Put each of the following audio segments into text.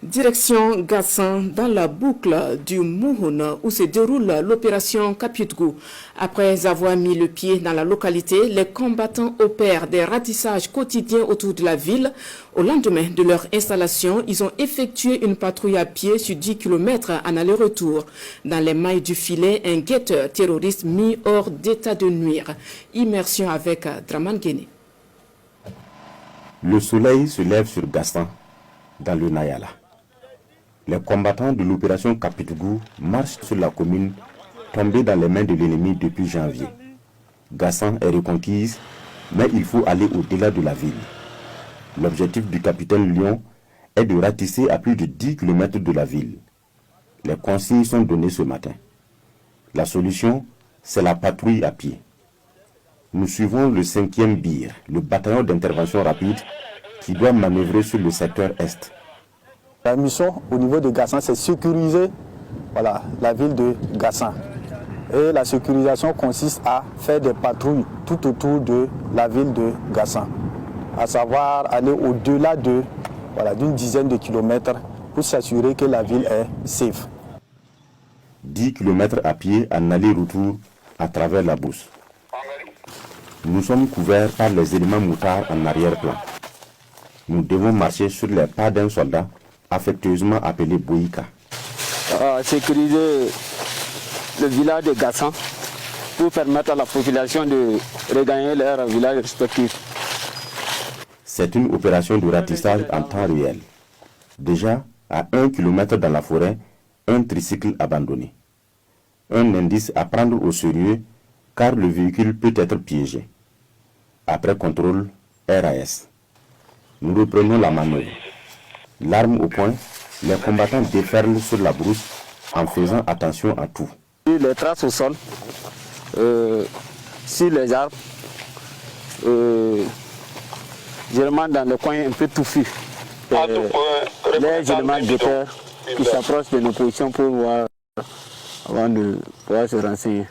Direction Gassan dans la boucle du Mouhoun où se déroule l'opération Kaputgou. Après avoir mis le pied dans la localité, les combattants opèrent des ratissages quotidiens autour de la ville. Au lendemain de leur installation, ils ont effectué une patrouille à pied sur 10 km en aller-retour. Dans les mailles du filet, un guetteur terroriste mis hors d'état de nuire. Immersion avec Draman Guéné. Le soleil se lève sur Gassan, dans le Nayala. Les combattants de l'opération Kaputgou marchent sur la commune tombée dans les mains de l'ennemi depuis janvier. Gassan est reconquise, mais il faut aller au-delà de la ville. L'objectif du capitaine Lyon est de ratisser à plus de 10 km de la ville. Les consignes sont données ce matin. La solution, c'est la patrouille à pied. Nous suivons le 5e BIR, le bataillon d'intervention rapide, qui doit manœuvrer sur le secteur Est. La mission au niveau de Gassan, c'est sécuriser la ville de Gassan. Et la sécurisation consiste à faire des patrouilles tout autour de la ville de Gassan. À savoir aller au-delà d'une dizaine de kilomètres pour s'assurer que la ville est safe. 10 km à pied en aller-retour à travers la brousse. Nous sommes couverts par les éléments moutards en arrière-plan. Nous devons marcher sur les pas d'un soldat affectueusement appelé Boïka. Sécuriser le village de Gassan pour permettre à la population de regagner leur village respectif. C'est une opération de ratissage en temps réel. Déjà, à 1 km dans la forêt, un tricycle abandonné. Un indice à prendre au sérieux car le véhicule peut être piégé. Après contrôle, RAS. Nous reprenons la manœuvre. L'arme au poing, les combattants déferlent sur la brousse en faisant attention à tout. Les traces au sol, sur les arbres, généralement dans le coin un peu touffu. Les éléments de terre qui s'approchent de nos positions pour voir avant de pouvoir se renseigner.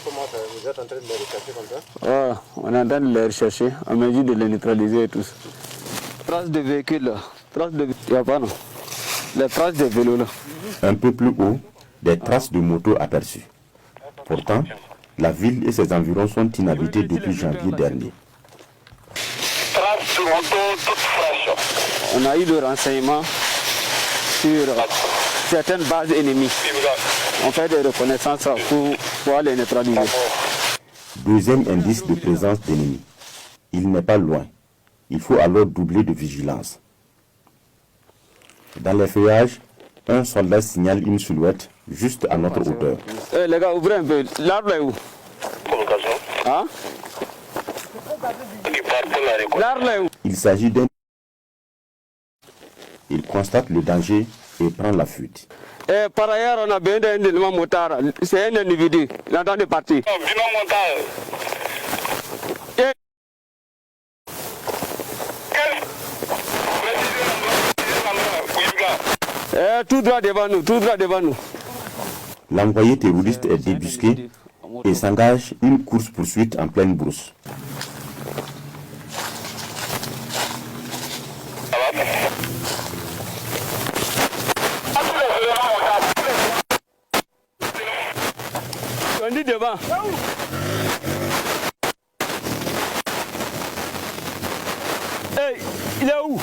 Comment ça, vous êtes en train de les rechercher comme ça? On est en train de les rechercher, à mesure de les neutraliser et tout ça. Traces de véhicules là, il n'y a pas non. Les traces de vélos là. Un peu plus haut, des traces de moto aperçues. Pourtant, la ville et ses environs sont inhabités depuis janvier dernier. Traces de moto toutes fraîches. On a eu des renseignements sur certaines bases ennemies. On fait des reconnaissances pour pouvoir les neutraliser. Deuxième indice de présence d'ennemis. Il n'est pas loin. Il faut alors doubler de vigilance. Dans les feuillages, un soldat signale une silhouette juste à notre hauteur. Les gars, ouvrez un peu. L'arbre est où? Hein? L'arbre est où? Il s'agit d'un... Il constate le danger et prend la fuite. Et par ailleurs, on a besoin d'un élément motard. C'est un individu. Il est en train de partir. Tout droit devant nous, tout droit devant nous. L'envoyé terroriste est débusqué et s'engage une course-poursuite en pleine brousse. On dit devant. Hey, il est où?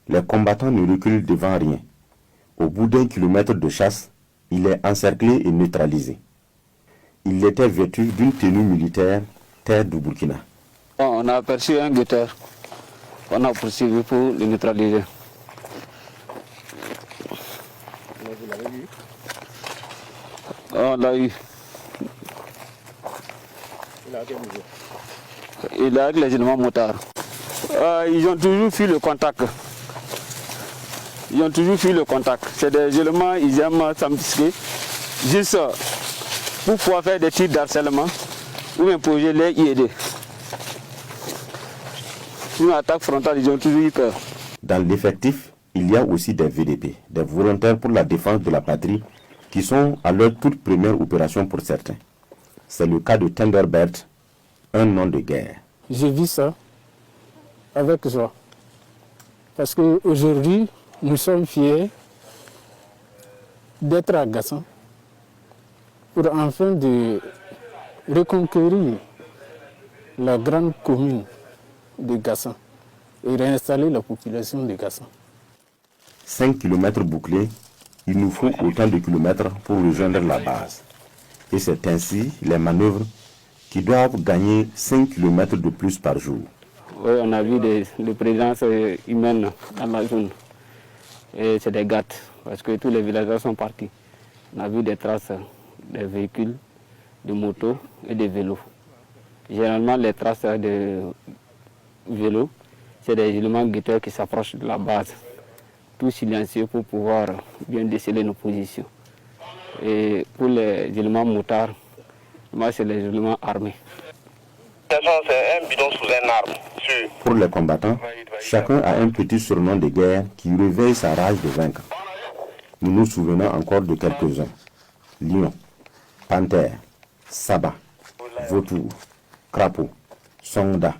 Les combattants ne reculent devant rien. Au bout d'1 kilomètre de chasse, il est encerclé et neutralisé. Il était vêtu d'une tenue militaire terre du Burkina. On a aperçu un guetteur. On a poursuivi pour le neutraliser. Vous l'avez vu? On l'a eu. Il a quel niveau? Il a avec les éléments motards. Ils ont toujours fui le contact. Ils ont toujours fui le contact. C'est des éléments, ils aiment s'embusquer, juste pour pouvoir faire des tirs d'harcèlement ou imposer les IED. Une attaque frontale, ils ont toujours eu peur. Dans l'effectif, il y a aussi des VDP, des volontaires pour la défense de la patrie, qui sont à leur toute première opération pour certains. C'est le cas de Thunderbird, un nom de guerre. Je vis ça avec joie. Parce qu'aujourd'hui, nous sommes fiers d'être à Gassan pour enfin de reconquérir la grande commune de Gassan et réinstaller la population de Gassan. 5 km bouclés, il nous faut autant de kilomètres pour rejoindre la base. Et c'est ainsi les manœuvres qui doivent gagner 5 km de plus par jour. Oui, on a vu des présences humaines dans la zone. Et c'est des gâtes, parce que tous les villageois sont partis. On a vu des traces des véhicules, de motos et de vélos. Généralement, les traces de vélos, c'est des éléments guetteurs qui s'approchent de la base. Tout silencieux pour pouvoir bien déceler nos positions. Et pour les éléments motards, moi, c'est les éléments armés. C'est un bidon sous un arbre. Pour les combattants, chacun a un petit surnom de guerre qui réveille sa rage de vaincre. Nous nous souvenons encore de quelques-uns. Lion, panthère, sabbat, vautour, crapaud, sonda,